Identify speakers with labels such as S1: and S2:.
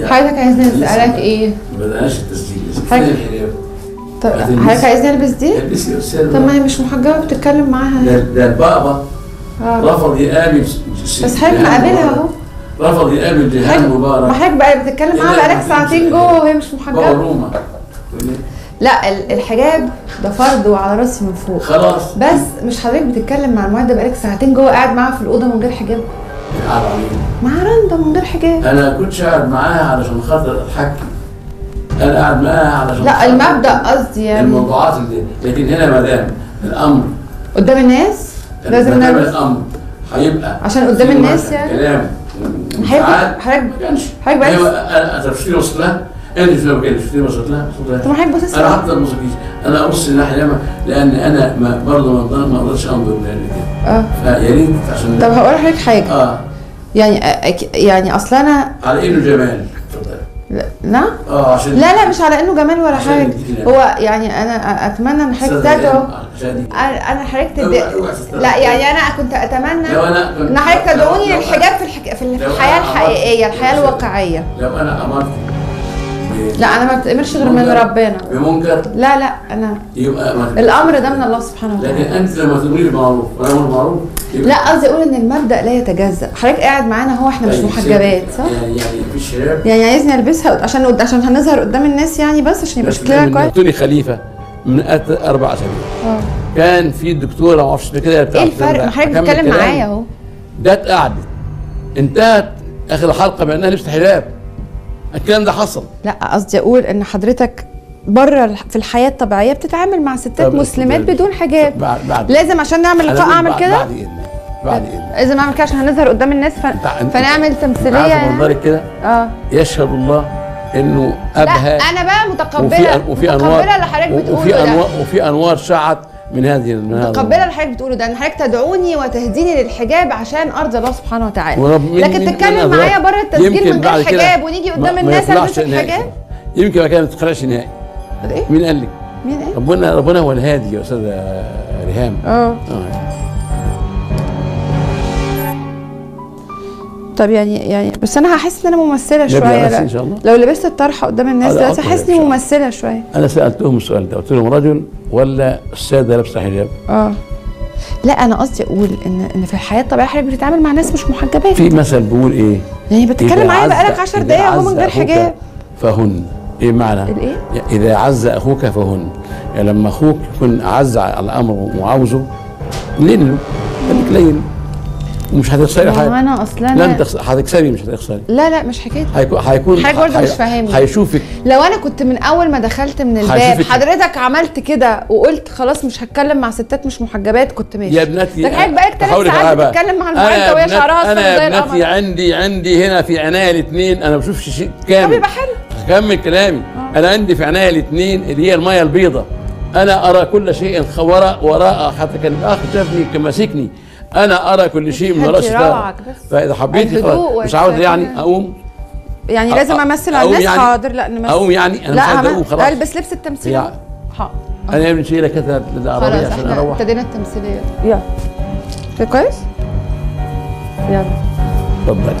S1: حضرتك عايزني اسالك ايه؟
S2: ما بدأناش التسجيل لسه.
S1: حضرتك-
S2: فين الحجاب؟
S1: طب حضرتك عايزني البس دي؟
S2: البسي يا استاذ.
S1: طب ما هي مش محجبه بتتكلم معاها.
S2: ده البابا رفض يقابل
S1: بس حضرتك مقابلها اهو.
S2: رفض يقابل جيهان مبارك.
S1: ما حضرتك بقى بتتكلم معاها بقالك ساعتين جوه وهي مش
S2: بابا
S1: محجبه.
S2: روما.
S1: لا الحجاب ده فرض وعلى راسي من فوق.
S2: خلاص.
S1: بس مش حضرتك بتتكلم مع المعده بقالك ساعتين جوه قاعد معاها في الاوضه من غير حجاب. مع رندا من غير حجاب.
S2: انا كنتش قاعد معاها علشان خاطر اتحكم. انا قاعد معاها علشان
S1: لا المبدا قصدي يعني
S2: الموضوعات اللي لكن هنا ما دام الامر
S1: قدام الناس لازم
S2: ما دام
S1: نلبس
S2: الامر هيبقى
S1: عشان قدام
S2: في
S1: الناس يعني.
S2: كلام
S1: حضرتك
S2: ما كانش
S1: بقى
S2: انا تفسير وصل لها. انت لو كان تفسير وصل لها
S1: طب ما حضرتك بص
S2: انا حتى الموسيقى انا ابص الناحيه لان انا برضه ما اقدرش انظر لان كده. فيا ريت عشان
S1: طب هقول لحضرتك حاجه. يعني اصل انا
S2: على انه جمال. اتفضل.
S1: نعم؟
S2: عشان
S1: لا مش على انه جمال ولا حاجه. هو يعني انا اتمنى ان حضرتك تدعو. انا حضرتك لا يعني انا كنت اتمنى ان حضرتك تدعوني للحجاب في الحياه الحقيقيه، الحياه الواقعيه.
S2: لو انا امرت
S1: لا انا ما بتأمرش غير من ربنا
S2: بمنكر.
S1: لا انا
S2: يبقى
S1: الامر ده من الله سبحانه وتعالى.
S2: لكن انت لما تقولي بالمعروف وانا امر بالمعروف
S1: لا قصدي اقول ان المبدا لا يتجزأ. حضرتك قاعد معانا هو احنا مش محجبات صح؟
S2: يعني مفيش شباب
S1: يعني عايزني البسها عشان هنظهر قدام الناس يعني بس عشان يبقى شكلنا كويس.
S2: توني خليفه من 4 اسابيع كان في دكتوره ما اعرفش كده بتاع
S1: ايه الفرق؟ ما حضرتك بتتكلم معايا اهو.
S2: جت قعدت انتهت اخر الحلقه بانها لبست حجاب. الكلام ده حصل.
S1: لا قصدي اقول ان حضرتك بره في الحياه الطبيعيه بتتعامل مع ستات مسلمات بدون حجاب.
S2: بعد
S1: لازم عشان نعمل لقاء اعمل كده.
S2: بعد اذنك
S1: لازم اعمل كده عشان هنظهر قدام الناس فنعمل تمثيليه
S2: يعني. منظرك كده يشهد الله انه ابهى.
S1: لا انا بقى متقبله متقبله اللي حضرتك بتقوله ده.
S2: وفي انوار شعت من هذه
S1: متقبله اللي حضرتك بتقوله ده ان حضرتك تدعوني وتهديني للحجاب عشان ارضي الله سبحانه وتعالى. لكن تتكلم معايا بره التسجيل من غير حجاب ونيجي قدام الناس البس الحجاب
S2: يمكن ما كانت تخرجش نهائي.
S1: ايه؟
S2: مين قال لك؟
S1: مين ايه؟
S2: ربنا هو الهادي يا استاذه ريهام.
S1: طب يعني بس انا هحس ان انا ممثله شويه.
S2: ان شاء الله
S1: لو لبست الطرحه قدام الناس دلوقتي هحس اني ممثله شويه.
S2: انا سالتهم السؤال ده قلت لهم رجل ولا الساده لابسه حجاب؟
S1: لا انا قصدي اقول ان في الحياه الطبيعيه حضرتك بتتعامل مع ناس مش محجبات.
S2: في مثل بيقول ايه؟
S1: يعني بتتكلم معايا بقالك 10 دقايق اهو من غير حجاب.
S2: فهن ايه معنى؟
S1: الايه؟
S2: اذا عز اخوك فهن. يعني لما اخوك يكون اعز على الامر وعاوزه لين له خليك لين ومش هتخسري حاجه.
S1: انا اصلا
S2: لن هتكسبي مش هتخسري.
S1: لا مش حكايه.
S2: هيكون
S1: حاجه برضه مش فاهمني.
S2: هيشوفك.
S1: لو انا كنت من اول ما دخلت من الباب حضرتك عملت كده وقلت خلاص مش هتكلم مع ستات مش محجبات كنت ماشي.
S2: يا ابنتي
S1: لكن حضرتك بقالك 3 ساعات بتتكلم مع المعده وهي شعرها اصفر زي القمر.
S2: انا ابنتي عندي هنا في عناية الاثنين انا ما بشوفش شيء كامل.
S1: طب يبقى حلو.
S2: كمل كلامي. انا عندي في عناية الاثنين اللي هي الميه البيضاء. انا ارى كل شيء وراء حتى كان الاخ شافني كان ماسكني. انا ارى كل شيء من وراء ستاره. فاذا حبيتي مش عاوز يعني اقوم
S1: يعني لازم امثل على الناس. يعني حاضر لا نمثل.
S2: اقوم يعني انا مش عايز اقوم خلاص.
S1: البس لبس التمثيل.
S2: حاضر. انا ابني شيله كده العربيه عشان اروح.
S1: ابتدينا التمثيليه. يلا كويس؟ يلا
S2: اتفضل.